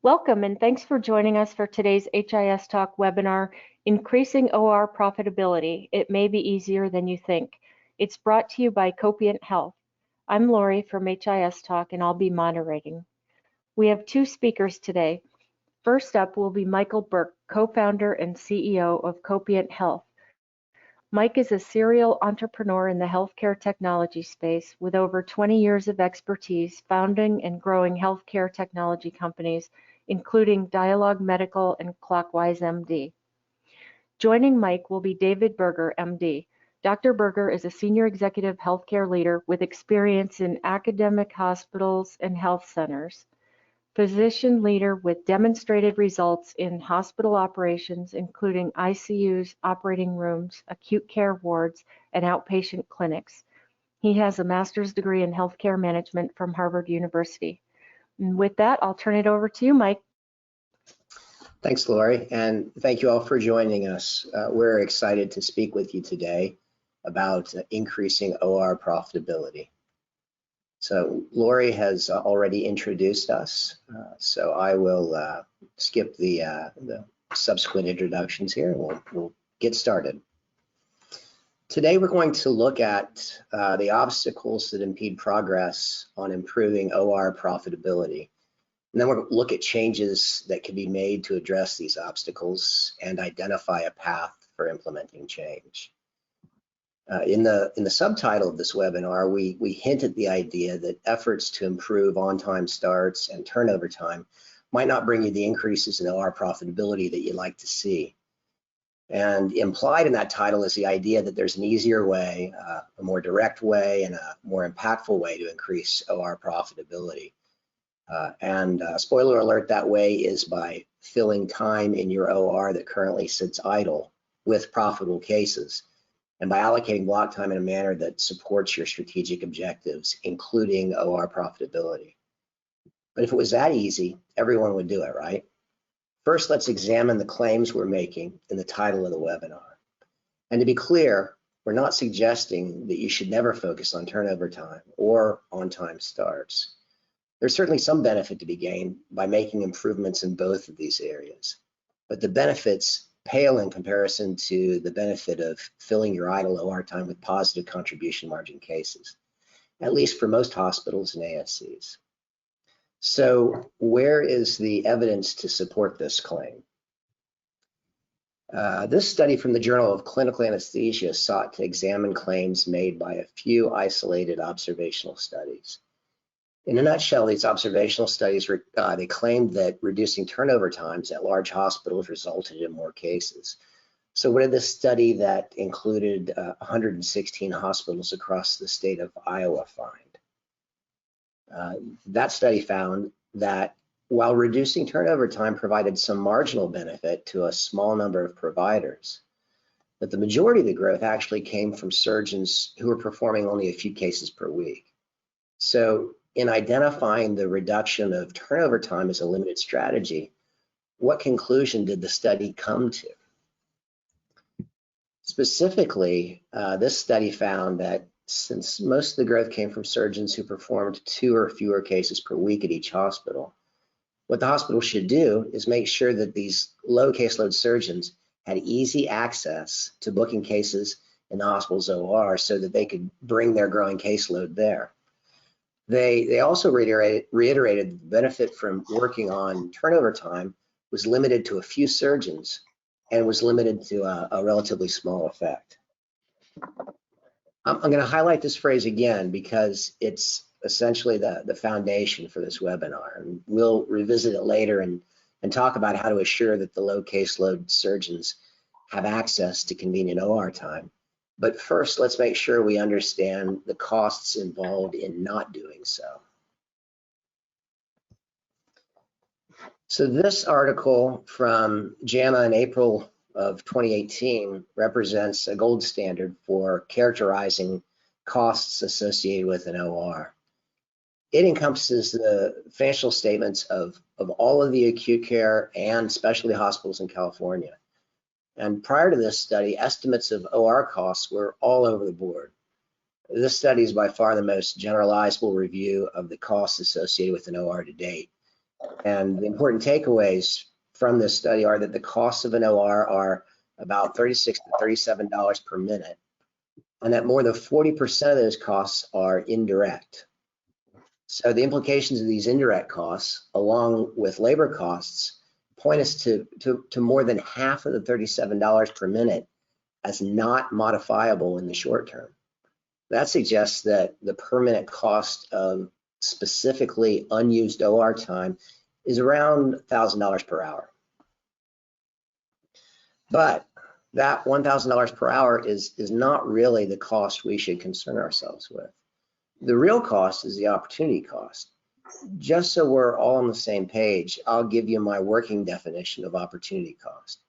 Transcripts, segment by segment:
Welcome and thanks for joining us for today's HIS Talk webinar, Increasing OR Profitability. It may be easier than you think. It's brought to you by Copient Health. I'm Lori from HIS Talk and I'll be moderating. We have two speakers today. First up will be Michael Burke, co-founder and CEO of Copient Health. Mike is a serial entrepreneur in the healthcare technology space with over 20 years of expertise founding and growing healthcare technology companies, including Dialogue Medical and Clockwise MD. Joining Mike will be David Berger, MD. Dr. Berger is a senior executive healthcare leader with experience in academic hospitals and health centers. Physician leader with demonstrated results in hospital operations, including ICUs, operating rooms, acute care wards, and outpatient clinics. He has a master's degree in healthcare management from Harvard University. And with that, I'll turn it over to you, Mike. Thanks, Lori, and thank you all for joining us. We're excited to speak with you today about increasing OR profitability. So Lori has already introduced us, so I will skip the subsequent introductions here and we'll get started. Today we're going to look at the obstacles that impede progress on improving OR profitability. And then we'll look at changes that can be made to address these obstacles and identify a path for implementing change. In the subtitle of this webinar, we hint at the idea that efforts to improve on-time starts and turnover time might not bring you the increases in OR profitability that you'd like to see. And implied in that title is the idea that there's an easier way, a more direct way, and a more impactful way to increase OR profitability. Spoiler alert, that way is by filling time in your OR that currently sits idle with profitable cases, and by allocating block time in a manner that supports your strategic objectives, including OR profitability. But if it was that easy, everyone would do it, right? First, let's examine the claims we're making in the title of the webinar. And to be clear, we're not suggesting that you should never focus on turnover time or on-time starts. There's certainly some benefit to be gained by making improvements in both of these areas, but the benefits pale in comparison to the benefit of filling your idle OR time with positive contribution margin cases, at least for most hospitals and ASCs. So where is the evidence to support this claim? This study from the Journal of Clinical Anesthesia sought to examine claims made by a few isolated observational studies. In a nutshell, these observational studies, they claimed that reducing turnover times at large hospitals resulted in more cases. So what did this study that included 116 hospitals across the state of Iowa find? That study found that while reducing turnover time provided some marginal benefit to a small number of providers, that the majority of the growth actually came from surgeons who were performing only a few cases per week. So in identifying the reduction of turnover time as a limited strategy, what conclusion did the study come to? Specifically, this study found that since most of the growth came from surgeons who performed 2 or fewer cases per week at each hospital, what the hospital should do is make sure that these low caseload surgeons had easy access to booking cases in the hospital's OR so that they could bring their growing caseload there. They also reiterated the benefit from working on turnover time was limited to a few surgeons and was limited to a relatively small effect. I'm going to highlight this phrase again because it's essentially the foundation for this webinar, and we'll revisit it later and talk about how to assure that the low caseload surgeons have access to convenient OR time. But first, let's make sure we understand the costs involved in not doing so. So this article from JAMA in April of 2018 represents a gold standard for characterizing costs associated with an OR. It encompasses the financial statements of all of the acute care and specialty hospitals in California. And prior to this study, estimates of OR costs were all over the board. This study is by far the most generalizable review of the costs associated with an OR to date. And the important takeaways from this study are that the costs of an OR are about $36 to $37 per minute, and that more than 40% of those costs are indirect. So the implications of these indirect costs, along with labor costs, point us to more than half of the $37 per minute as not modifiable in the short term. That suggests that the per minute cost of specifically unused OR time is around $1,000 per hour. But that $1,000 per hour is not really the cost we should concern ourselves with. The real cost is the opportunity cost. Just so we're all on the same page, I'll give you my working definition of opportunity cost.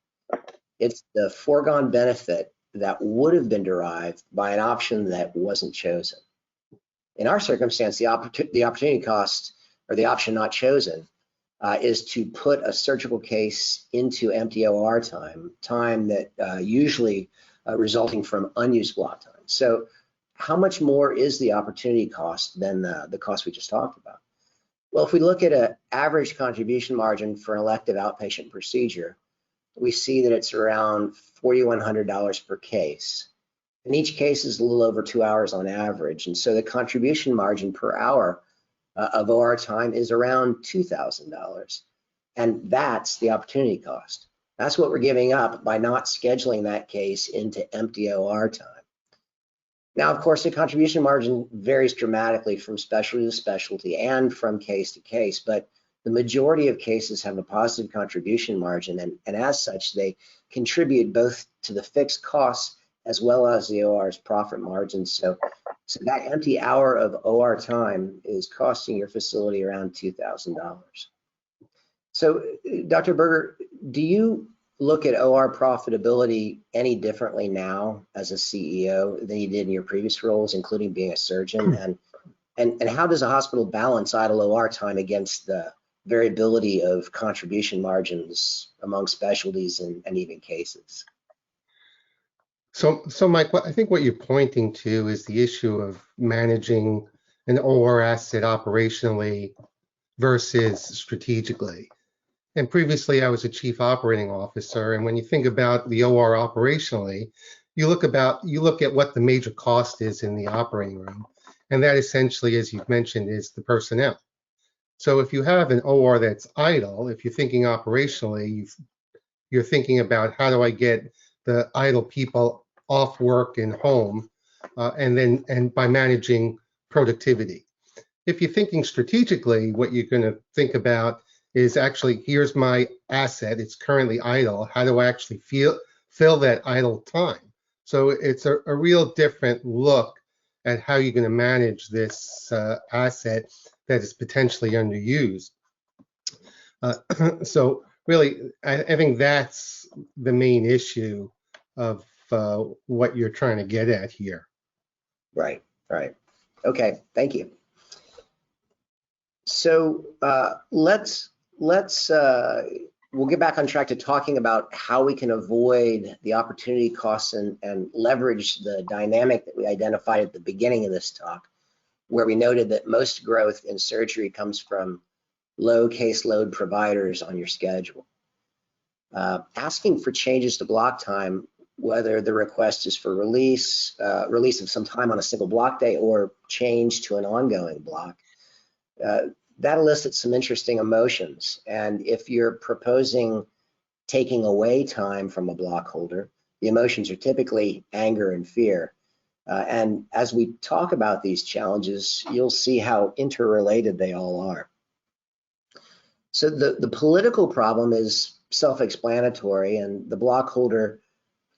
It's the foregone benefit that would have been derived by an option that wasn't chosen. In our circumstance, the opportunity cost, or the option not chosen, is to put a surgical case into empty OR time that usually resulting from unused block time. So how much more is the opportunity cost than the cost we just talked about? Well, if we look at an average contribution margin for an elective outpatient procedure, we see that it's around $4,100 per case. And each case is a little over 2 hours on average. And so the contribution margin per hour of OR time is around $2,000. And that's the opportunity cost. That's what we're giving up by not scheduling that case into empty OR time. Now, of course, the contribution margin varies dramatically from specialty to specialty and from case to case, but the majority of cases have a positive contribution margin, and as such, they contribute both to the fixed costs as well as the OR's profit margin. So that empty hour of OR time is costing your facility around $2,000. So, Dr. Berger, do you look at OR profitability any differently now as a CEO than you did in your previous roles, including being a surgeon? And how does a hospital balance idle OR time against the variability of contribution margins among specialties and even cases? So Mike, I think what you're pointing to is the issue of managing an OR asset operationally versus strategically. And previously, I was a chief operating officer, and when you think about the OR operationally, you look at what the major cost is in the operating room, and that essentially, as you've mentioned, is the personnel. So if you have an OR that's idle, if you're thinking operationally, you're thinking about how do I get the idle people off work and home, and by managing productivity. If you're thinking strategically, what you're going to think about is actually, here's my asset, it's currently idle, how do I actually fill that idle time? So it's a real different look at how you're going to manage this asset that is potentially underused. So really, I think that's the main issue of what you're trying to get at here. Right. Okay, thank you. So we'll get back on track to talking about how we can avoid the opportunity costs and leverage the dynamic that we identified at the beginning of this talk, where we noted that most growth in surgery comes from low caseload providers on your schedule. Asking for changes to block time, whether the request is for release of some time on a single block day or change to an ongoing block, that elicits some interesting emotions. And if you're proposing taking away time from a block holder, the emotions are typically anger and fear. And as we talk about these challenges, you'll see how interrelated they all are. So the political problem is self-explanatory, and the block holder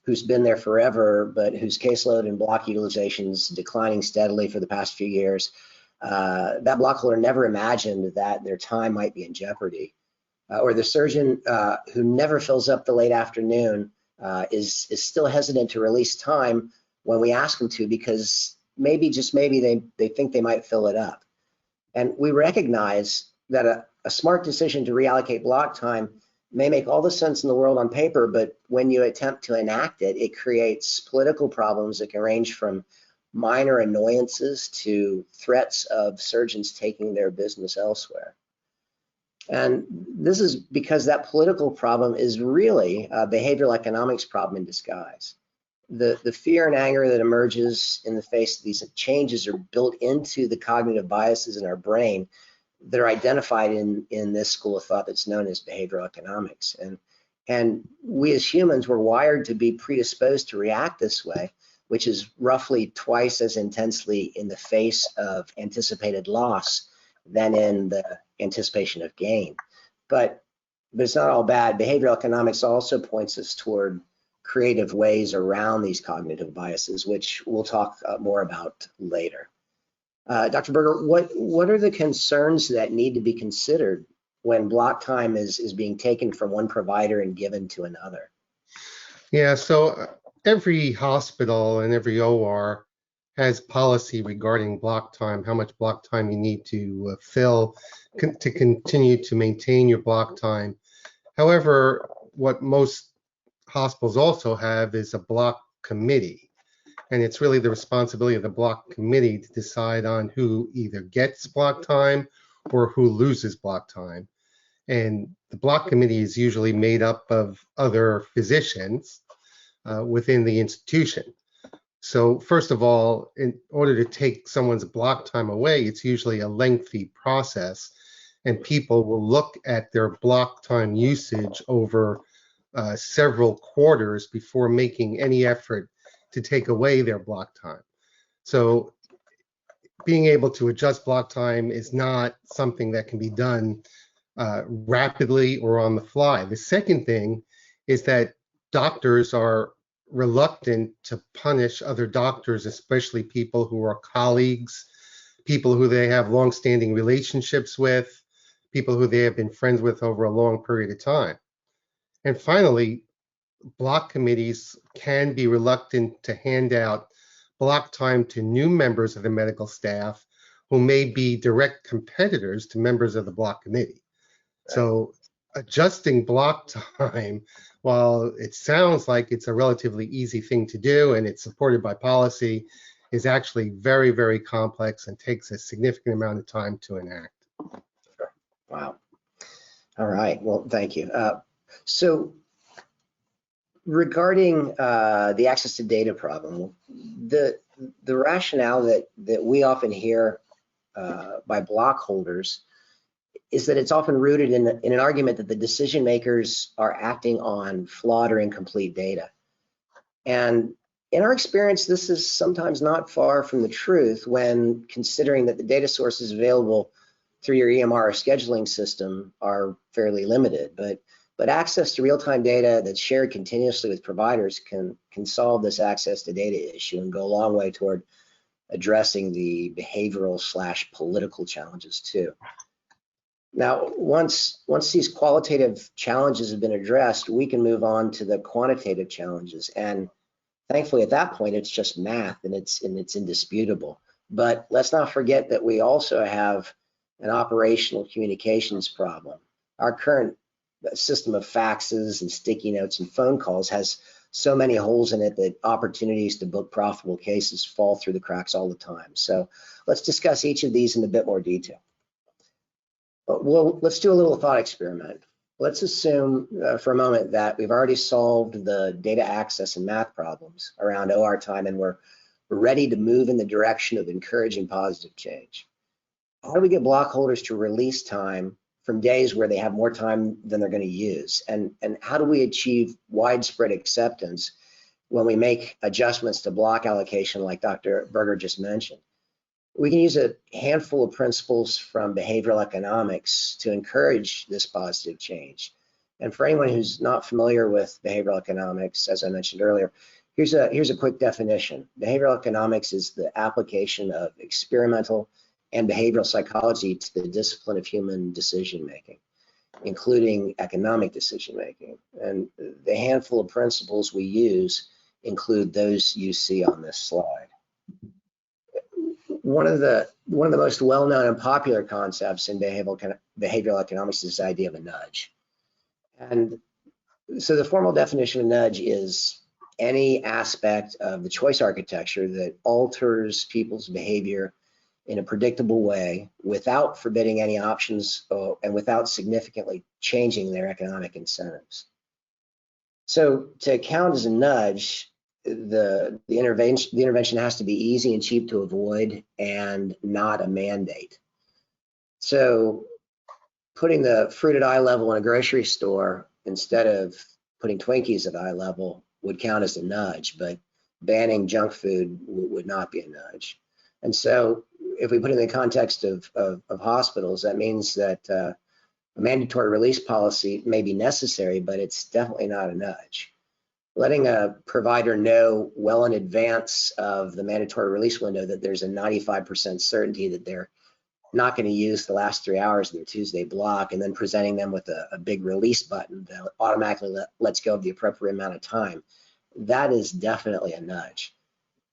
who's been there forever, but whose caseload and block utilization is declining steadily for the past few years, that block holder never imagined that their time might be in jeopardy. Or the surgeon who never fills up the late afternoon is still hesitant to release time when we ask them to, because maybe, just maybe, they think they might fill it up. And we recognize that a smart decision to reallocate block time may make all the sense in the world on paper, but when you attempt to enact it, it creates political problems that can range from minor annoyances to threats of surgeons taking their business elsewhere. And this is because that political problem is really a behavioral economics problem in disguise. The fear and anger that emerges in the face of these changes are built into the cognitive biases in our brain that are identified in this school of thought that's known as behavioral economics. And we as humans were wired to be predisposed to react this way, which is roughly twice as intensely in the face of anticipated loss than in the anticipation of gain. But it's not all bad. Behavioral economics also points us toward creative ways around these cognitive biases, which we'll talk more about later. Dr. Berger, what are the concerns that need to be considered when block time is being taken from one provider and given to another? Yeah, so every hospital and every OR has policy regarding block time, how much block time you need to fill to continue to maintain your block time. However, what most hospitals also have is a block committee. And it's really the responsibility of the block committee to decide on who either gets block time or who loses block time. And the block committee is usually made up of other physicians within the institution. So first of all, in order to take someone's block time away, it's usually a lengthy process, and people will look at their block time usage over several quarters before making any effort to take away their block time. So being able to adjust block time is not something that can be done rapidly or on the fly. The second thing is that doctors are reluctant to punish other doctors, especially people who are colleagues, people who they have long-standing relationships with, people who they have been friends with over a long period of time. And finally, block committees can be reluctant to hand out block time to new members of the medical staff who may be direct competitors to members of the block committee. So adjusting block time, while it sounds like it's a relatively easy thing to do and it's supported by policy, is actually very, very complex and takes a significant amount of time to enact. Sure. Wow. All right. Well, thank you. So regarding the access to data problem, the rationale that we often hear by block holders is that it's often rooted in an argument that the decision makers are acting on flawed or incomplete data. And in our experience, this is sometimes not far from the truth when considering that the data sources available through your EMR or scheduling system are fairly limited. But access to real-time data that's shared continuously with providers can solve this access to data issue and go a long way toward addressing the behavioral/political challenges too. Now, once these qualitative challenges have been addressed, we can move on to the quantitative challenges. And thankfully, at that point, it's just math and it's indisputable. But let's not forget that we also have an operational communications problem. Our current system of faxes and sticky notes and phone calls has so many holes in it that opportunities to book profitable cases fall through the cracks all the time. So let's discuss each of these in a bit more detail. Well, let's do a little thought experiment. Let's assume for a moment that we've already solved the data access and math problems around OR time and we're ready to move in the direction of encouraging positive change. How do we get block holders to release time from days where they have more time than they're going to use? And how do we achieve widespread acceptance when we make adjustments to block allocation like Dr. Berger just mentioned? We can use a handful of principles from behavioral economics to encourage this positive change. And for anyone who's not familiar with behavioral economics, as I mentioned earlier, here's a quick definition. Behavioral economics is the application of experimental and behavioral psychology to the discipline of human decision making, including economic decision making. And the handful of principles we use include those you see on this slide. One of the most well-known and popular concepts in behavioral economics is this idea of a nudge. And so the formal definition of nudge is any aspect of the choice architecture that alters people's behavior in a predictable way without forbidding any options and without significantly changing their economic incentives. So to count as a nudge, the intervention has to be easy and cheap to avoid and not a mandate. So putting the fruit at eye level in a grocery store instead of putting Twinkies at eye level would count as a nudge, but banning junk food would not be a nudge. And so if we put it in the context of hospitals, that means that a mandatory release policy may be necessary, but it's definitely not a nudge. Letting a provider know well in advance of the mandatory release window that there's a 95% certainty that they're not going to use the last 3 hours of their Tuesday block, and then presenting them with a big release button that automatically lets go of the appropriate amount of time, that is definitely a nudge.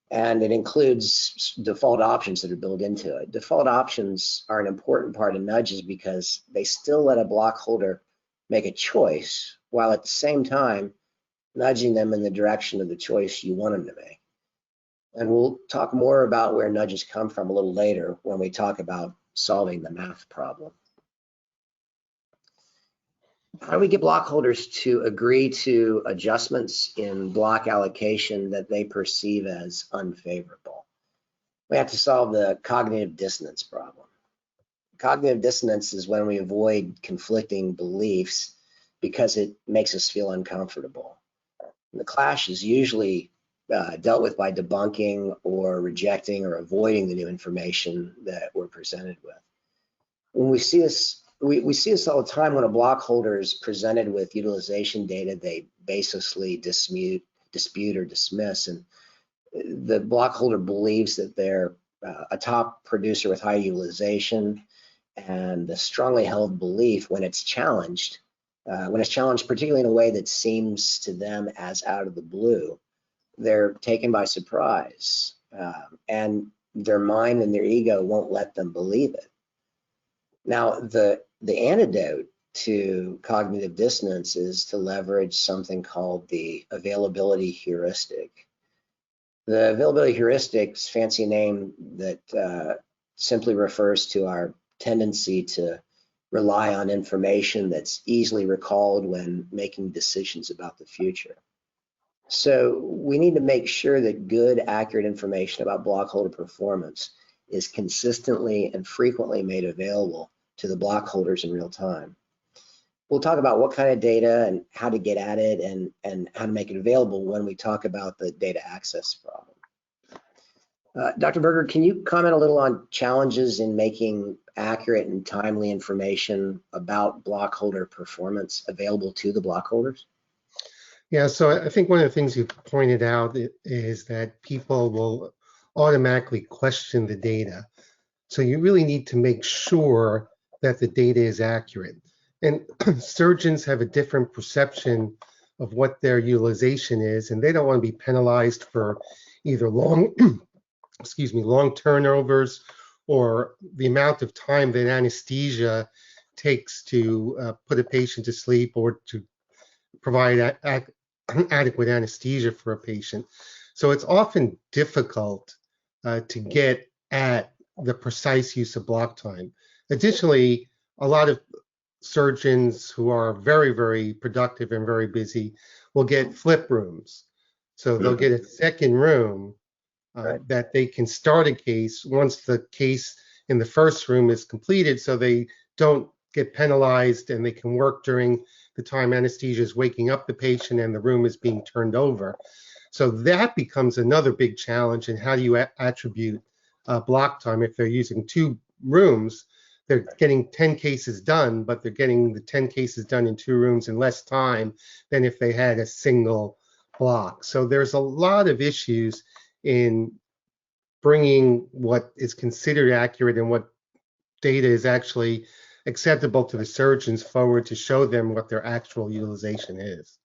And it includes default options that are built into it. Default options are an important part of nudges because they still let a block holder make a choice while at the same time nudging them in the direction of the choice you want them to make. And we'll talk more about where nudges come from a little later when we talk about solving the math problem. How do we get block holders to agree to adjustments in block allocation that they perceive as unfavorable? We have to solve the cognitive dissonance problem. Cognitive dissonance is when we avoid conflicting beliefs because it makes us feel uncomfortable. And the clash is usually dealt with by debunking or rejecting or avoiding the new information that we're presented with. When we see this, we see this all the time when a block holder is presented with utilization data they baselessly dispute or dismiss, and the block holder believes that they're a top producer with high utilization, and the strongly held belief when it's challenged particularly in a way that seems to them as out of the blue, they're taken by surprise, and their mind and their ego won't let them believe it. Now, the antidote to cognitive dissonance is to leverage something called the availability heuristic. The availability heuristic's fancy name that simply refers to our tendency to rely on information that's easily recalled when making decisions about the future. So we need to make sure that good, accurate information about block holder performance is consistently and frequently made available to the block holders in real time. We'll talk about what kind of data and how to get at it and how to make it available when we talk about the data access problem. Dr. Berger, can you comment a little on challenges in making accurate and timely information about block holder performance available to the block holders? Yeah, so I think one of the things you pointed out is that people will automatically question the data. So you really need to make sure that the data is accurate. And surgeons have a different perception of what their utilization is, and they don't want to be penalized for either long turnovers or the amount of time that anesthesia takes to put a patient to sleep or to provide adequate anesthesia for a patient. So it's often difficult to get at the precise use of block time. Additionally, a lot of surgeons who are very, very productive and very busy will get flip rooms. So they'll get a second room that they can start a case once the case in the first room is completed, so they don't get penalized and they can work during the time anesthesia is waking up the patient and the room is being turned over. So that becomes another big challenge. And how do you attribute block time? If they're using 2 rooms, they're getting 10 cases done, but they're getting the 10 cases done in 2 rooms in less time than if they had a single block. So there's a lot of issues in bringing what is considered accurate and what data is actually acceptable to the surgeons forward to show them what their actual utilization is.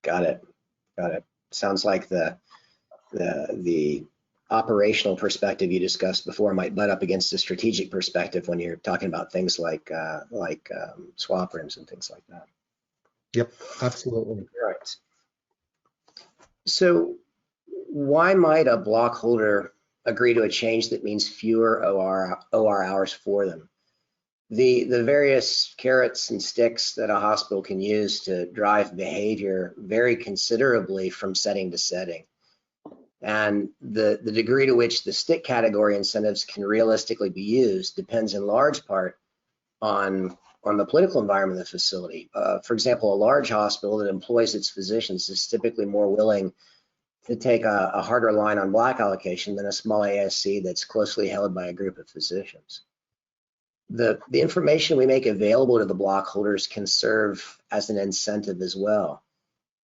Got it. Sounds like the operational perspective you discussed before might butt up against the strategic perspective when you're talking about things like swap rooms and things like that. Yep, absolutely. Right. So why might a block holder agree to a change that means fewer OR hours for them. The various carrots and sticks that a hospital can use to drive behavior vary considerably from setting to setting. And the degree to which the stick category incentives can realistically be used depends in large part on the political environment of the facility. For example, a large hospital that employs its physicians is typically more willing to take a harder line on block allocation than a small ASC that's closely held by a group of physicians. The information we make available to the block holders can serve as an incentive as well.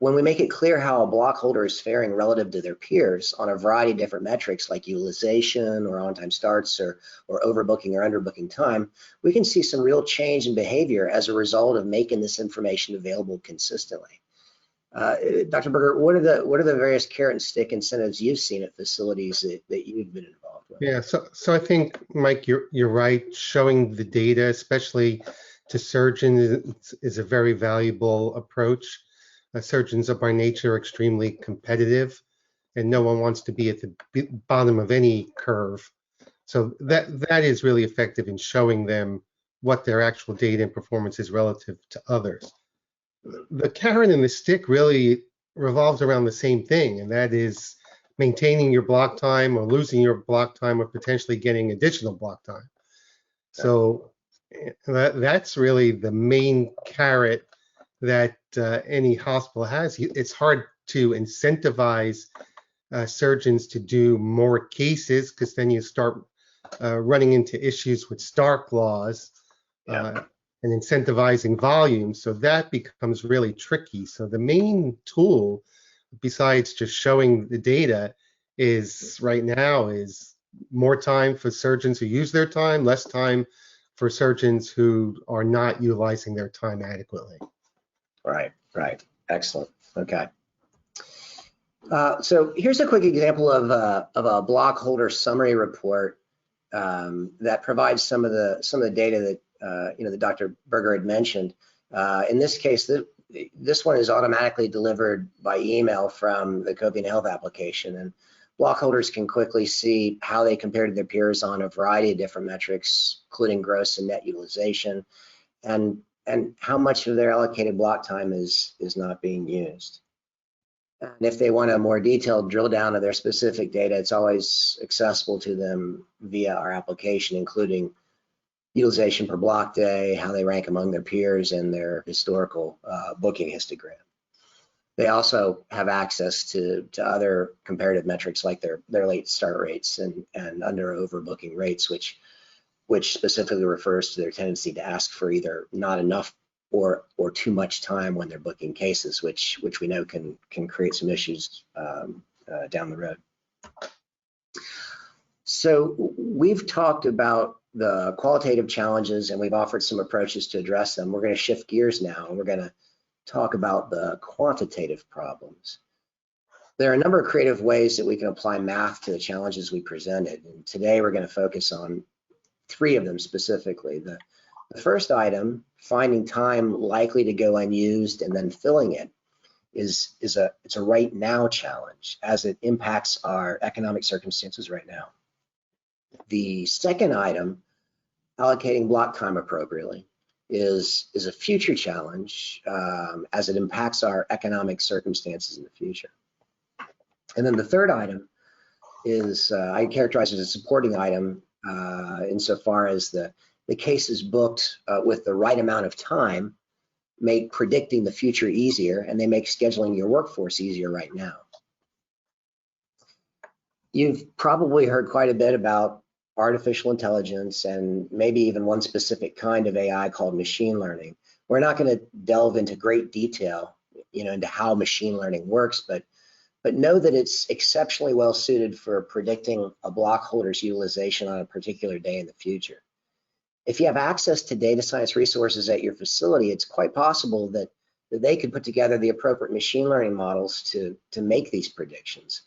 When we make it clear how a block holder is faring relative to their peers on a variety of different metrics like utilization or on-time starts or overbooking or underbooking time, we can see some real change in behavior as a result of making this information available consistently. Dr. Berger, what are the various carrot and stick incentives you've seen at facilities that you've been involved with? Yeah, so I think, Mike, you're right. Showing the data, especially to surgeons, is a very valuable approach. Surgeons are by nature extremely competitive, and no one wants to be at the bottom of any curve. So that is really effective in showing them what their actual data and performance is relative to others. The carrot and the stick really revolves around the same thing, and that is maintaining your block time or losing your block time or potentially getting additional block time. So that's really the main carrot that any hospital has. It's hard to incentivize surgeons to do more cases, because then you start running into issues with Stark laws and incentivizing volume. So that becomes really tricky. So the main tool, besides just showing the data, is right now is more time for surgeons who use their time, less time for surgeons who are not utilizing their time adequately. Right. Excellent. Okay. So here's a quick example of a block holder summary report that provides some of the data that that Dr. Berger had mentioned. In this case, this one is automatically delivered by email from the Copian Health application, and block holders can quickly see how they compare to their peers on a variety of different metrics, including gross and net utilization, and how much of their allocated block time is not being used. And if they want a more detailed drill down of their specific data, it's always accessible to them via our application, including utilization per block day, how they rank among their peers, and their historical booking histogram. They also have access to other comparative metrics like their late start rates and under overbooking rates, which specifically refers to their tendency to ask for either not enough or too much time when they're booking cases, which we know can create some issues down the road. So we've talked about the qualitative challenges and we've offered some approaches to address them. We're going to shift gears now and we're going to talk about the quantitative problems. There are a number of creative ways that we can apply math to the challenges we presented, and today we're going to focus on 3 of them specifically. The first item, finding time likely to go unused and then filling it, it's a right now challenge as it impacts our economic circumstances right now. The second item, allocating block time appropriately, is a future challenge as it impacts our economic circumstances in the future. And then the third item is I characterize as a supporting item insofar as the cases booked with the right amount of time make predicting the future easier, and they make scheduling your workforce easier right now. You've probably heard quite a bit about artificial intelligence and maybe even one specific kind of AI called machine learning. We're not going to delve into great detail, into how machine learning works, but know that it's exceptionally well suited for predicting a block holder's utilization on a particular day in the future. If you have access to data science resources at your facility, it's quite possible that they could put together the appropriate machine learning models to make these predictions.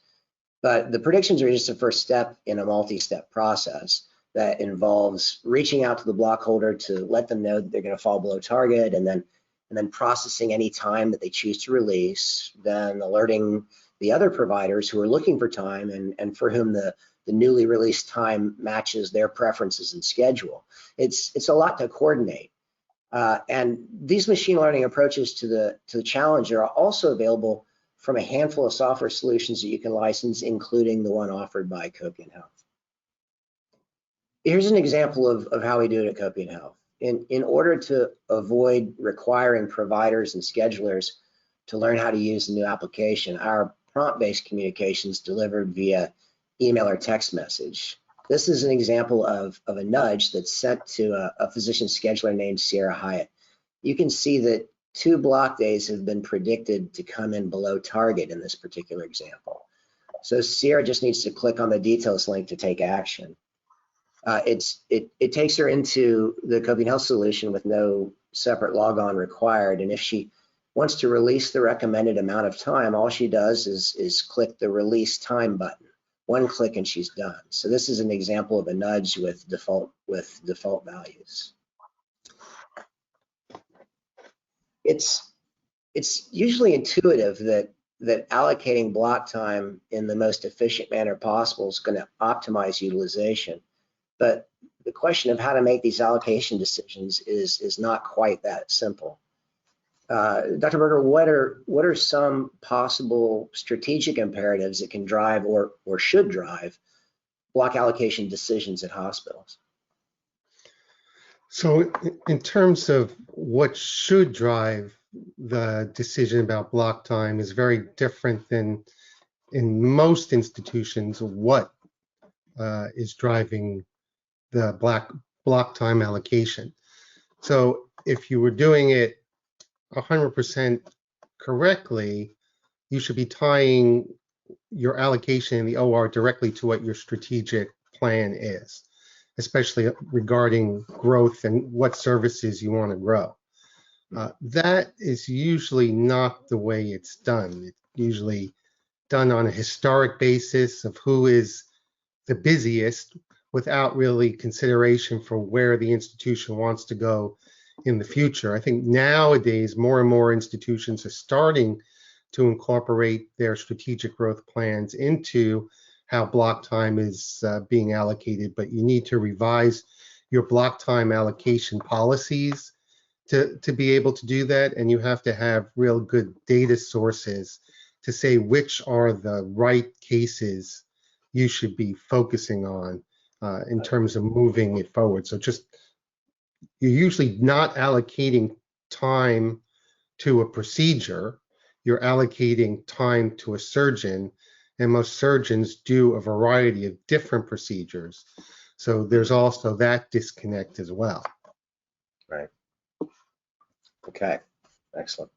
But the predictions are just a first step in a multi-step process that involves reaching out to the block holder to let them know that they're going to fall below target, and then processing any time that they choose to release, then alerting the other providers who are looking for time and for whom the newly released time matches their preferences and schedule. It's a lot to coordinate. And these machine learning approaches to the challenge are also available from a handful of software solutions that you can license, including the one offered by Copian Health. Here's an example of how we do it at Copian Health. In order to avoid requiring providers and schedulers to learn how to use the new application, our prompt-based communications delivered via email or text message. This is an example of a nudge that's sent to a physician scheduler named Sierra Hyatt. You can see that 2 block days have been predicted to come in below target in this particular example. So Sierra just needs to click on the details link to take action. It takes her into the Copian Health solution with no separate logon required. And if she wants to release the recommended amount of time, all she does is click the release time button. 1 click and she's done. So this is an example of a nudge with default values. It's usually intuitive that allocating block time in the most efficient manner possible is going to optimize utilization. But the question of how to make these allocation decisions is not quite that simple. Dr. Berger, what are some possible strategic imperatives that can drive or should drive block allocation decisions at hospitals? So in terms of what should drive the decision about block time is very different than in most institutions what is driving the block time allocation. So if you were doing it 100% correctly, you should be tying your allocation in the OR directly to what your strategic plan is, especially regarding growth and what services you want to grow. That is usually not the way it's done. It's usually done on a historic basis of who is the busiest without really consideration for where the institution wants to go in the future. I think nowadays more and more institutions are starting to incorporate their strategic growth plans into how block time is being allocated, but you need to revise your block time allocation policies to be able to do that, and you have to have real good data sources to say which are the right cases you should be focusing on in terms of moving it forward. So you're usually not allocating time to a procedure, you're allocating time to a surgeon, and most surgeons do a variety of different procedures. So there's also that disconnect as well. Right. Okay, excellent.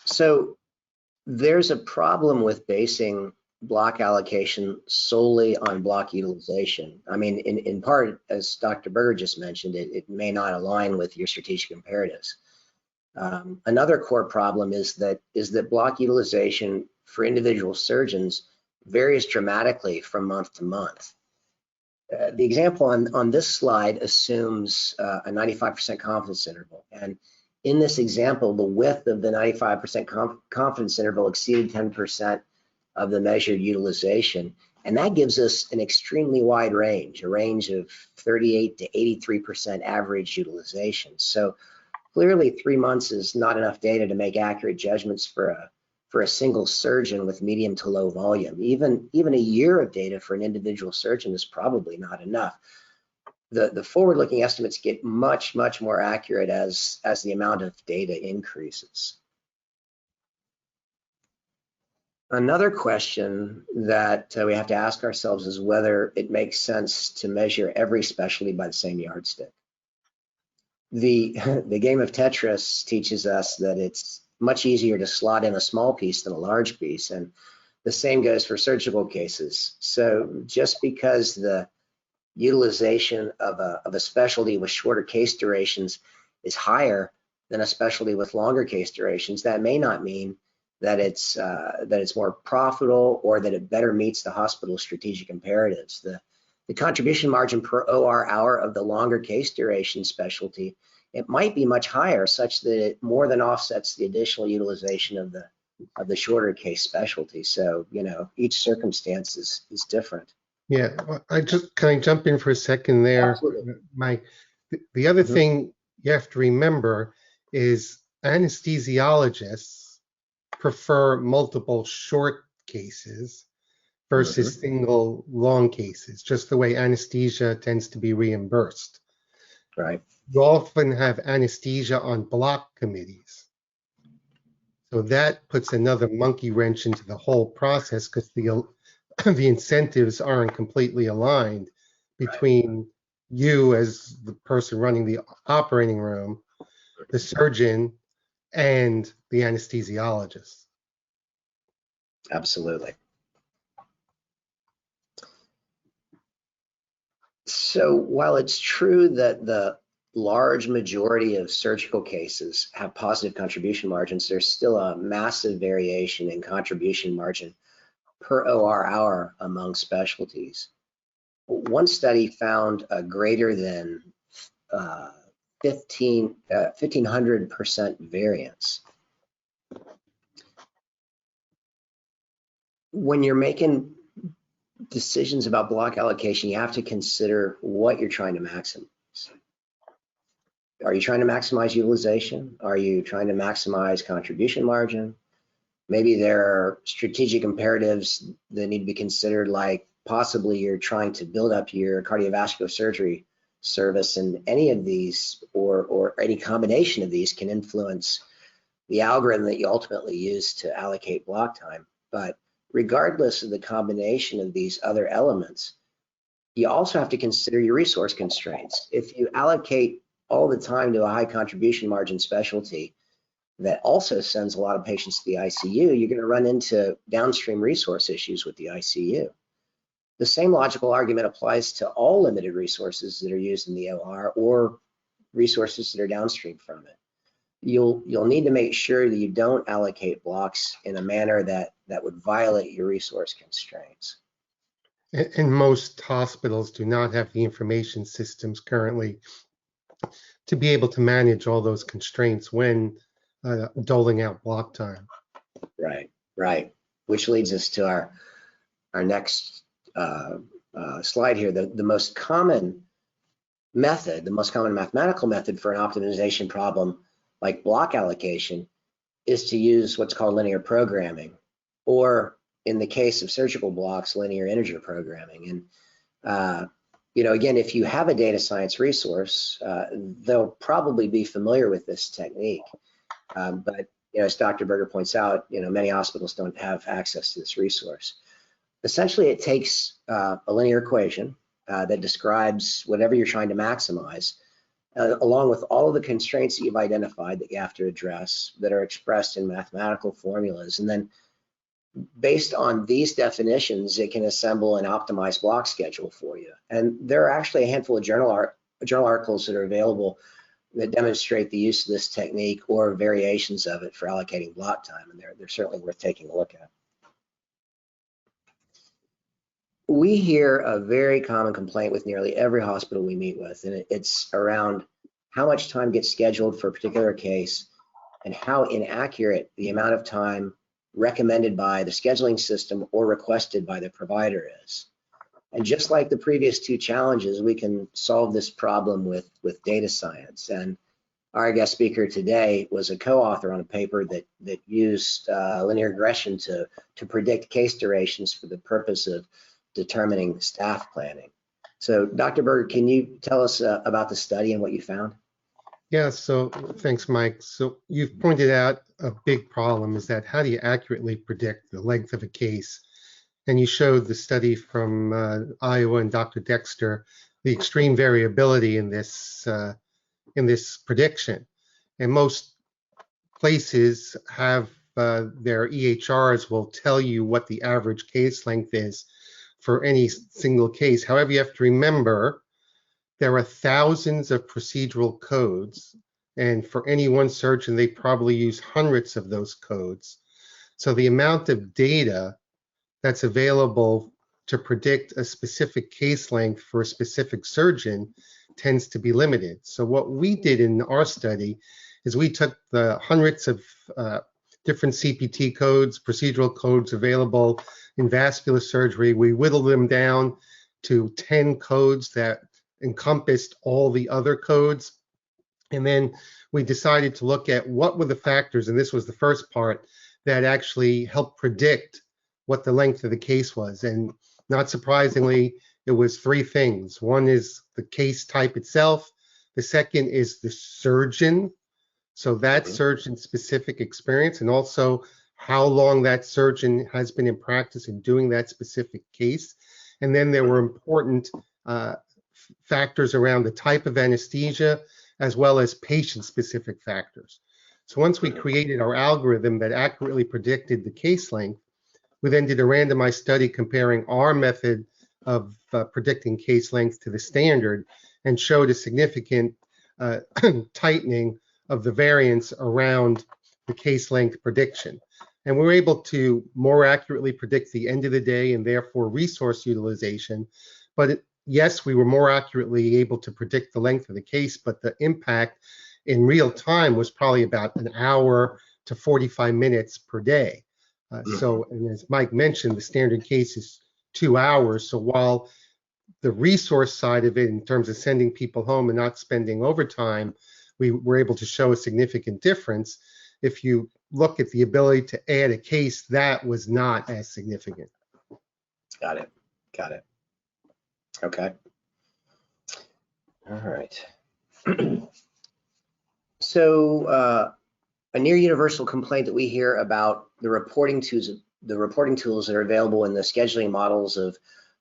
So there's a problem with basing block allocation solely on block utilization. I mean, in part, as Dr. Berger just mentioned, it may not align with your strategic imperatives. Another core problem is that block utilization for individual surgeons varies dramatically from month to month. The example on this slide assumes a 95% confidence interval. And in this example, the width of the 95% confidence interval exceeded 10% of the measured utilization. And that gives us an extremely wide range, a range of 38 to 83% average utilization. So clearly 3 months is not enough data to make accurate judgments for a single surgeon with medium to low volume. Even a year of data for an individual surgeon is probably not enough. The forward-looking estimates get much more accurate as the amount of data increases. Another question that we have to ask ourselves is whether it makes sense to measure every specialty by the same yardstick. The game of Tetris teaches us that it's much easier to slot in a small piece than a large piece, and the same goes for surgical cases. So just because the utilization of a specialty with shorter case durations is higher than a specialty with longer case durations, that may not mean that it's more profitable or that it better meets the hospital's strategic imperatives. The contribution margin per OR hour of the longer case duration specialty, it might be much higher, such that it more than offsets the additional utilization of the the shorter case specialty. So, each circumstance is different. Yeah, can I jump in for a second there? Absolutely. Mike, the other Mhm. thing you have to remember is anesthesiologists prefer multiple short cases versus single long cases, just the way anesthesia tends to be reimbursed. Right. You often have anesthesia on block committees. So that puts another monkey wrench into the whole process because the incentives aren't completely aligned between you as the person running the operating room, the surgeon, and the anesthesiologist. Absolutely. So while it's true that the large majority of surgical cases have positive contribution margins, there's still a massive variation in contribution margin per OR hour among specialties. One study found a greater than 1,500% variance. When you're making decisions about block allocation, you have to consider what you're trying to maximize. Are you trying to maximize utilization? Are you trying to maximize contribution margin? Maybe there are strategic imperatives that need to be considered, like possibly you're trying to build up your cardiovascular surgery service, and any of these or any combination of these can influence the algorithm that you ultimately use to allocate block time. But regardless of the combination of these other elements, you also have to consider your resource constraints. If you allocate all the time to a high contribution margin specialty that also sends a lot of patients to the ICU, you're going to run into downstream resource issues with the ICU. The same logical argument applies to all limited resources that are used in the OR or resources that are downstream from it. You'll need to make sure that you don't allocate blocks in a manner that would violate your resource constraints. And most hospitals do not have the information systems currently to be able to manage all those constraints when doling out block time. Right. Which leads us to our next slide here. The most common method, the most common mathematical method for an optimization problem like block allocation is to use what's called linear programming, or in the case of surgical blocks, linear integer programming. And again, if you have a data science resource, they'll probably be familiar with this technique. But as Dr. Berger points out, many hospitals don't have access to this resource. Essentially, it takes a linear equation that describes whatever you're trying to maximize, along with all of the constraints that you've identified that you have to address that are expressed in mathematical formulas. And then based on these definitions, it can assemble an optimized block schedule for you. And there are actually a handful of journal articles that are available that demonstrate the use of this technique or variations of it for allocating block time, and they're certainly worth taking a look at. We hear a very common complaint with nearly every hospital we meet with, and it's around how much time gets scheduled for a particular case and how inaccurate the amount of time recommended by the scheduling system or requested by the provider is. And just like the previous two challenges, we can solve this problem with data science. And our guest speaker today was a co-author on a paper that used linear regression to predict case durations for the purpose of determining staff planning. So Dr. Berger, can you tell us about the study and what you found? Yeah, so thanks, Mike. So you've pointed out a big problem is that how do you accurately predict the length of a case? And you showed the study from Iowa and Dr. Dexter, the extreme variability in this prediction. And most places have their EHRs will tell you what the average case length is for any single case. However, you have to remember there are thousands of procedural codes, and for any one surgeon, they probably use hundreds of those codes. So the amount of data that's available to predict a specific case length for a specific surgeon tends to be limited. So what we did in our study is we took the hundreds of different CPT codes, procedural codes available in vascular surgery. We whittled them down to 10 codes that encompassed all the other codes. And then we decided to look at what were the factors, and this was the first part, that actually helped predict what the length of the case was. And not surprisingly, it was three things. One is the case type itself. The second is the surgeon. So that surgeon specific experience, and also how long that surgeon has been in practice in doing that specific case. And then there were important factors around the type of anesthesia, as well as patient-specific factors. So once we created our algorithm that accurately predicted the case length, we then did a randomized study comparing our method of predicting case length to the standard, and showed a significant tightening of the variance around the case length prediction. And we were able to more accurately predict the end of the day and therefore resource utilization. But yes, we were more accurately able to predict the length of the case, but the impact in real time was probably about an hour to 45 minutes per day. So, and as Mike mentioned, the standard case is 2 hours. So while the resource side of it, in terms of sending people home and not spending overtime, we were able to show a significant difference. If you look at the ability to add a case, that was not as significant. Got it. Got it. Okay. All right. So a near universal complaint that we hear about the reporting tools that are available in the scheduling models of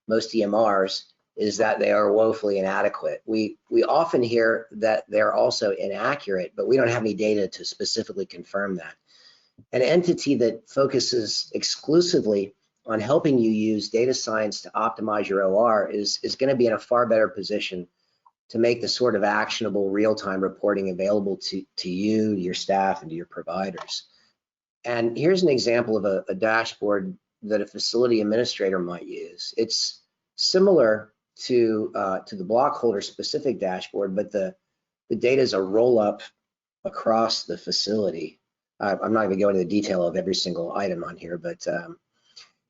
most EMRs is that they are woefully inadequate. We often hear that they're also inaccurate, but we don't have any data to specifically confirm that. An entity that focuses exclusively on helping you use data science to optimize your OR is going to be in a far better position to make the sort of actionable real-time reporting available to you, to your staff, and to your providers. And here's an example of a dashboard that a facility administrator might use. It's similar to the block holder specific dashboard, but the data is a roll up across the facility. I'm not going to go into the detail of every single item on here, but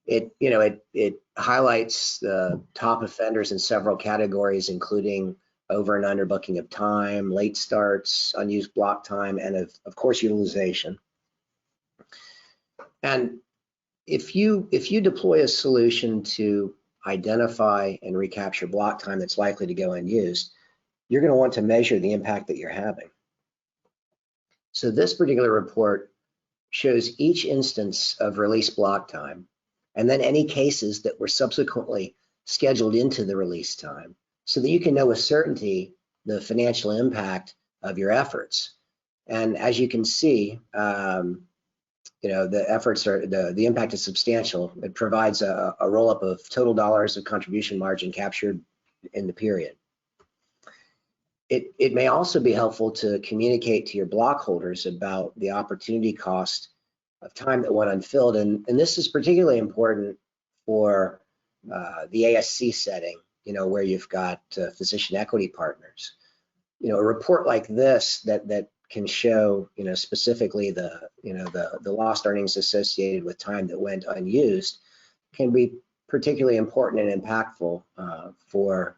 it highlights the top offenders in several categories, including over and under booking of time, late starts, unused block time, and of course utilization. And if you deploy a solution to identify and recapture block time that's likely to go unused, you're going to want to measure the impact that you're having. So this particular report shows each instance of release block time, and then any cases that were subsequently scheduled into the release time, so that you can know with certainty the financial impact of your efforts. And as you can see, the efforts are, the impact is substantial. It provides a roll-up of total dollars of contribution margin captured in the period. It may also be helpful to communicate to your block holders about the opportunity cost of time that went unfilled. And this is particularly important for the ASC setting, where you've got physician equity partners. A report like this that can show, specifically the lost earnings associated with time that went unused can be particularly important and impactful for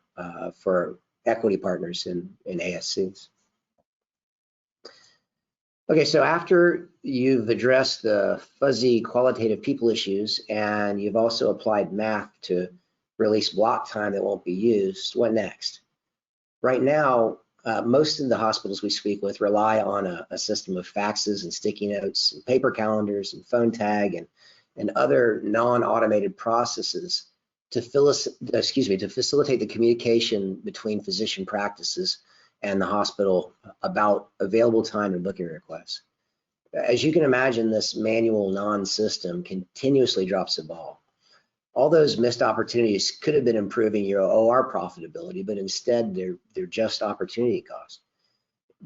equity partners in ASCs. Okay, so after you've addressed the fuzzy qualitative people issues and you've also applied math to release block time that won't be used, what next? Right now, most of the hospitals we speak with rely on a system of faxes and sticky notes and paper calendars and phone tag and other non-automated processes to facilitate the communication between physician practices and the hospital about available time and booking requests. As you can imagine, this manual non-system continuously drops the ball. All those missed opportunities could have been improving your OR profitability, but instead they're just opportunity cost.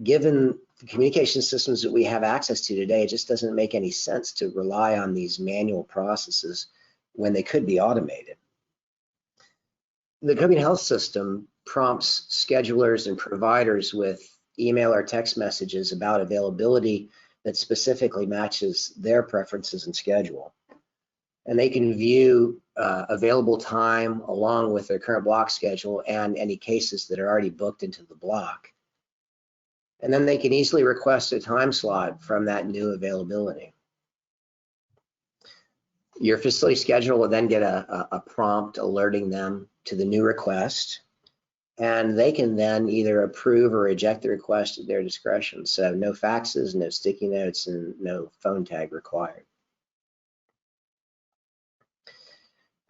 Given the communication systems that we have access to today, it just doesn't make any sense to rely on these manual processes when they could be automated. The Copian Health system prompts schedulers and providers with email or text messages about availability that specifically matches their preferences and schedule. And they can view available time along with their current block schedule and any cases that are already booked into the block. And then they can easily request a time slot from that new availability. Your facility scheduler will then get a prompt alerting them to the new request, and they can then either approve or reject the request at their discretion. So no faxes, no sticky notes, and no phone tag required.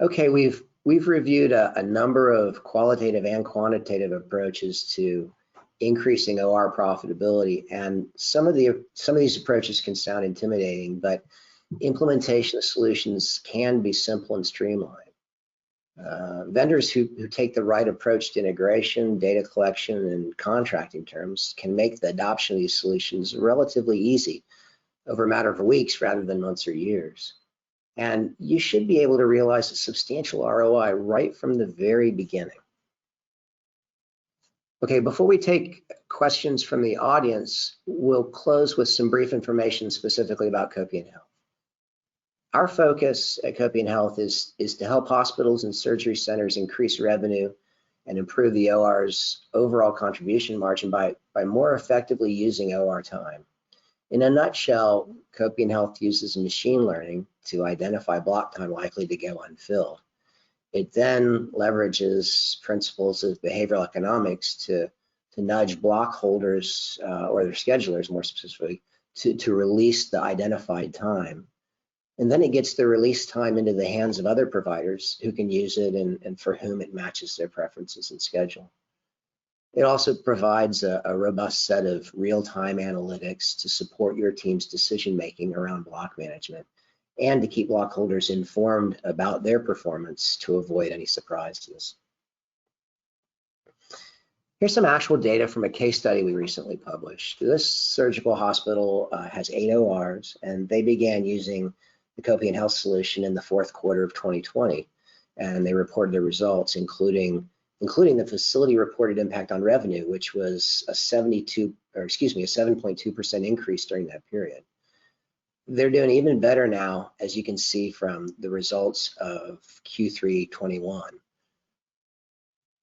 Okay, we've reviewed a number of qualitative and quantitative approaches to increasing OR profitability, and some of these approaches can sound intimidating, but implementation of solutions can be simple and streamlined. Vendors who take the right approach to integration, data collection, and contracting terms can make the adoption of these solutions relatively easy over a matter of weeks rather than months or years. And you should be able to realize a substantial ROI right from the very beginning. Okay, before we take questions from the audience, we'll close with some brief information specifically about Copian Health. Our focus at Copian Health is to help hospitals and surgery centers increase revenue and improve the OR's overall contribution margin by more effectively using OR time. In a nutshell, Copian Health uses machine learning to identify block time likely to go unfilled. It then leverages principles of behavioral economics to nudge block holders or their schedulers more specifically to release the identified time. And then it gets the release time into the hands of other providers who can use it and for whom it matches their preferences and schedule. It also provides a robust set of real-time analytics to support your team's decision-making around block management and to keep block holders informed about their performance to avoid any surprises. Here's some actual data from a case study we recently published. This surgical hospital has 8 ORs, and they began using the Copian Health solution in the fourth quarter of 2020, and they reported their results, including the facility reported impact on revenue, which was a 7.2% increase during that period. They're doing even better now, as you can see from the results of Q3 21.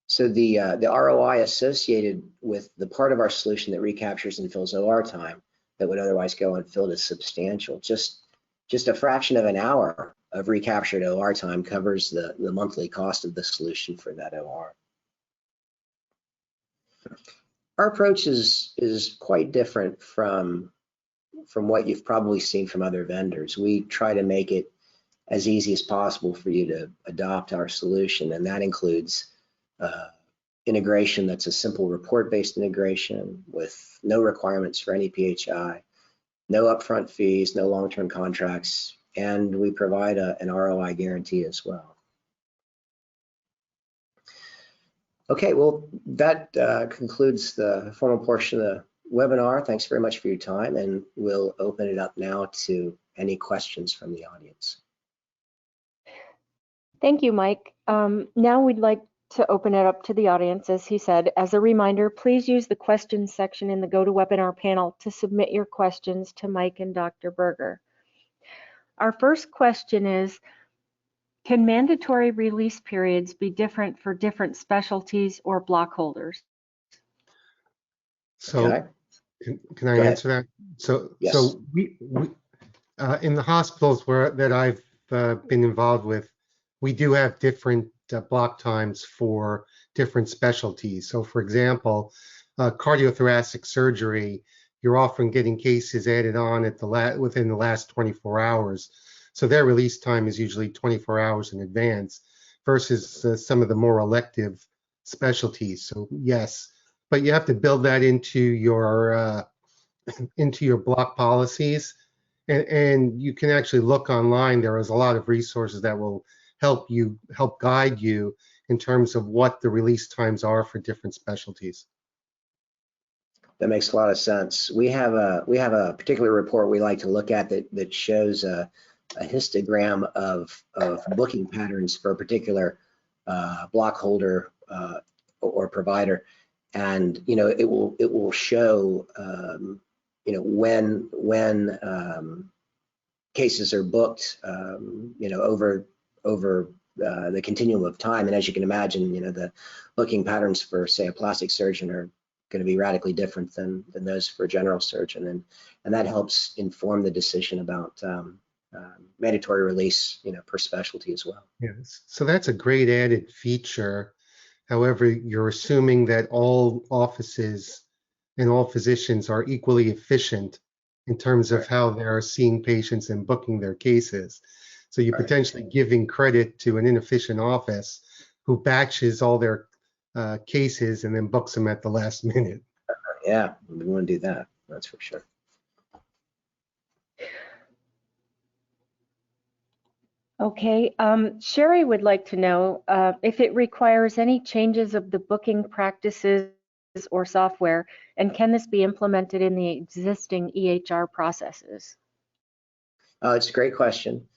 So the ROI associated with the part of our solution that recaptures and fills OR time that would otherwise go unfilled is substantial. Just a fraction of an hour of recaptured OR time covers the monthly cost of the solution for that OR. Our approach is quite different from what you've probably seen from other vendors. We try to make it as easy as possible for you to adopt our solution, and that includes integration that's a simple report-based integration with no requirements for any PHI, no upfront fees, no long-term contracts, and we provide an ROI guarantee as well. Okay, well, that concludes the formal portion of the webinar. Thanks very much for your time, and we'll open it up now to any questions from the audience. Thank you, Mike. Now we'd like to open it up to the audience, as he said. As a reminder, please use the questions section in the GoToWebinar panel to submit your questions to Mike and Dr. Berger. Our first question is, can mandatory release periods be different for different specialties or block holders? So Okay. can I answer that? So Yes. so we in the hospitals that I've been involved with, we do have different block times for different specialties. So for example, cardiothoracic surgery, you're often getting cases added on at within the last 24 hours. So their release time is usually 24 hours in advance versus some of the more elective specialties. So yes, but you have to build that into your block policies, and you can actually look online. There is a lot of resources that will help guide you in terms of what the release times are for different specialties. That makes a lot of sense. We have a particular report we like to look at that shows a histogram of booking patterns for a particular block holder or provider, and it will show when cases are booked, over the continuum of time, and as you can imagine, the booking patterns for, say, a plastic surgeon are going to be radically different than those for a general surgeon, and that helps inform the decision about mandatory release, per specialty as well. Yes. So that's a great added feature. However, you're assuming that all offices and all physicians are equally efficient in terms of how they're seeing patients and booking their cases. So you're potentially giving credit to an inefficient office who batches all their cases and then books them at the last minute. Yeah, we want to do that. That's for sure. Okay, Sherry would like to know if it requires any changes of the booking practices or software, and can this be implemented in the existing EHR processes? It's a great question.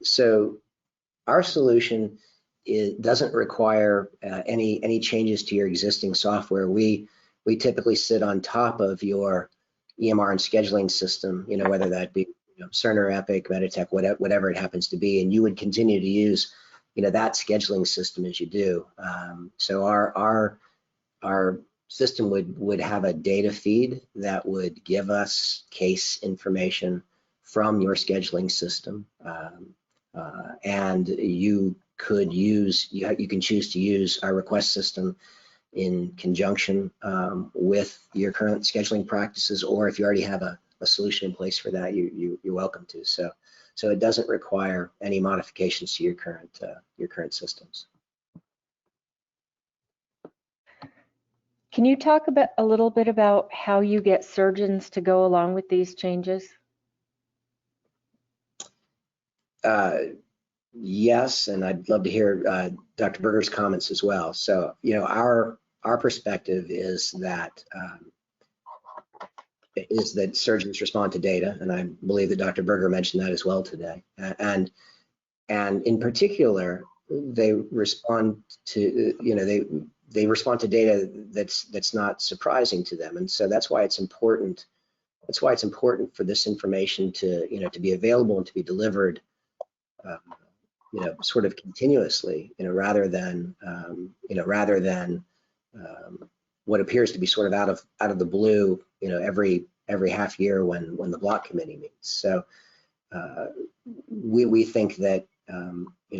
So our solution doesn't require any changes to your existing software. We typically sit on top of your EMR and scheduling system, whether that be Cerner, Epic, Meditech, whatever it happens to be, and you would continue to use that scheduling system as you do. So our system would have a data feed that would give us case information from your scheduling system, and you can choose to use our request system in conjunction with your current scheduling practices, or if you already have a solution in place for that, you're welcome to. So it doesn't require any modifications to your current systems. Can you talk a little bit about how you get surgeons to go along with these changes? Yes, and I'd love to hear Dr. Berger's comments as well. So, our perspective is that surgeons respond to data, and I believe that Dr. Berger mentioned that as well today. And in particular, they respond to they respond to data that's not surprising to them, and so that's why it's important. That's why it's important for this information to to be available and to be delivered, sort of continuously, rather than what appears to be sort of out of the blue, every half year when the block committee meets. So we think that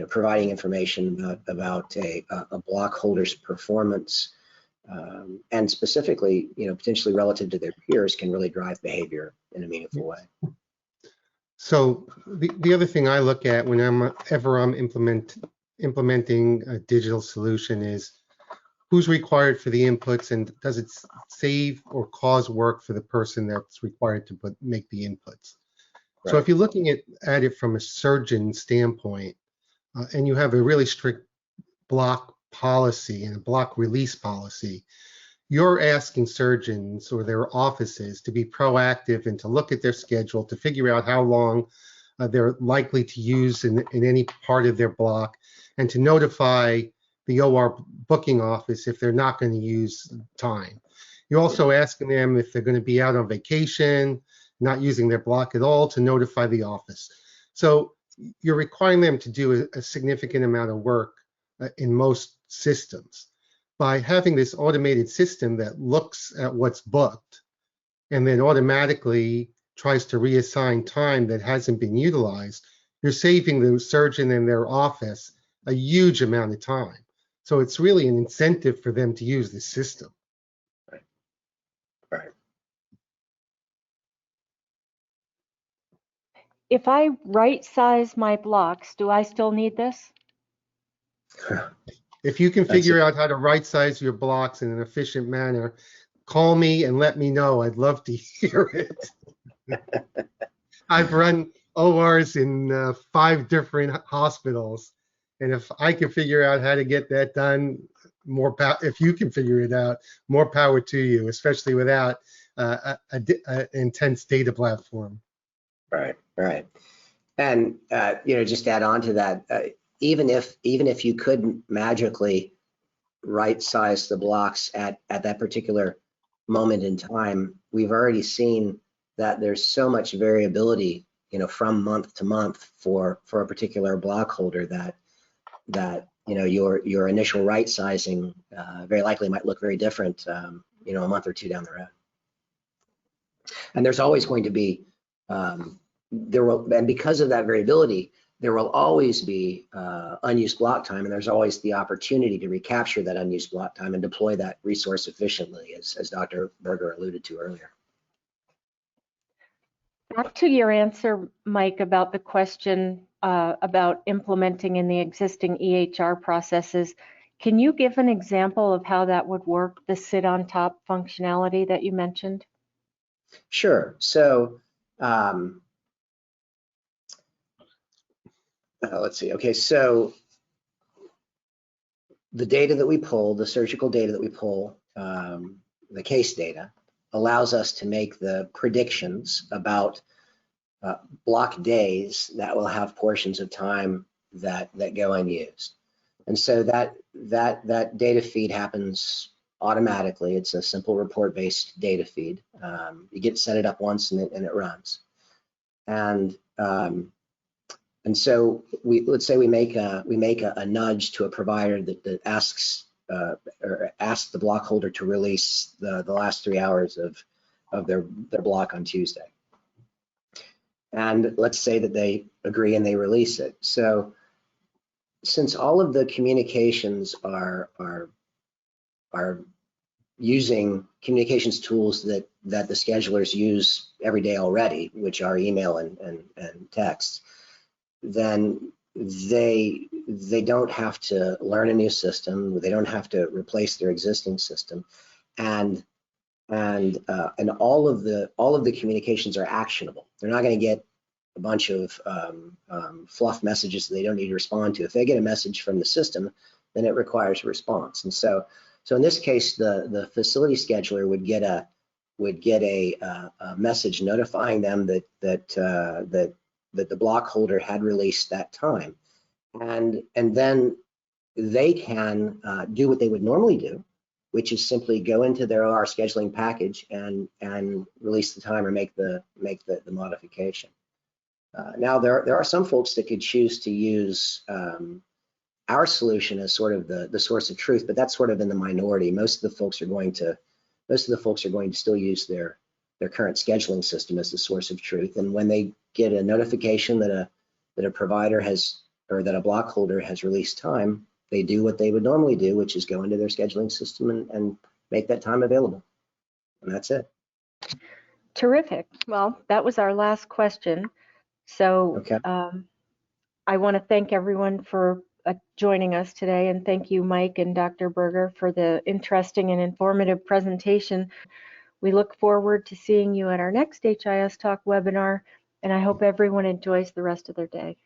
providing information about a block holder's performance, and specifically potentially relative to their peers, can really drive behavior in a meaningful way. So the other thing I look at whenever I'm implementing a digital solution is who's required for the inputs, and does it save or cause work for the person that's required to make the inputs. Right. So if you're looking at it from a surgeon standpoint, and you have a really strict block policy and a block release policy, you're asking surgeons or their offices to be proactive and to look at their schedule to figure out how long they're likely to use in any part of their block, and to notify the OR booking office if they're not going to use time. You're also asking them if they're going to be out on vacation, not using their block at all, to notify the office. So you're requiring them to do a significant amount of work in most systems. By having this automated system that looks at what's booked and then automatically tries to reassign time that hasn't been utilized, you're saving the surgeon and their office a huge amount of time. So it's really an incentive for them to use this system. Right. If I right size my blocks, do I still need this? If you can figure out how to right size your blocks in an efficient manner, call me and let me know. I'd love to hear it. I've run ORs in 5 different hospitals, and if I can figure out how to get that done, if you can figure it out, more power to you, especially without an intense data platform. Right. And just to add on to that, even if you couldn't magically right size the blocks at that particular moment in time, we've already seen that there's so much variability, from month to month for a particular block holder that your initial right sizing very likely might look very different, a month or two down the road. And there's always going to be and because of that variability, there will always be unused block time, and there's always the opportunity to recapture that unused block time and deploy that resource efficiently, as Dr. Berger alluded to earlier. Back to your answer, Mike, about the question about implementing in the existing EHR processes. Can you give an example of how that would work, the sit on top functionality that you mentioned? Sure. So let's see. Okay, so the data that we pull, the surgical data that we pull, the case data, allows us to make the predictions about block days that will have portions of time that go unused. And so that data feed happens automatically. It's a simple report-based data feed. You set it up once and it runs. And so let's say we make a nudge to a provider that asks the block holder to release the last 3 hours of their block on Tuesday. And let's say that they agree and they release it. So since all of the communications are using communications tools that the schedulers use every day already, which are email and text, then they don't have to learn a new system. They don't have to replace their existing system, and all of the communications are actionable. They're not going to get a bunch of fluff messages that they don't need to respond to. If they get a message from the system, then it requires a response. And so in this case, the facility scheduler would get a message notifying them that the block holder had released that time, and then they can do what they would normally do, which is simply go into their OR scheduling package and release the time or make the modification. Now there are some folks that could choose to use our solution as sort of the source of truth, but that's sort of in the minority. Most of the folks are going to still use their current scheduling system as the source of truth. And when they get a notification that a provider has, or that a block holder has released time, they do what they would normally do, which is go into their scheduling system and make that time available. And that's it. Terrific. Well, that was our last question. So okay. I want to thank everyone for joining us today, and thank you, Mike and Dr. Berger, for the interesting and informative presentation. We look forward to seeing you at our next HIS Talk webinar, and I hope everyone enjoys the rest of their day.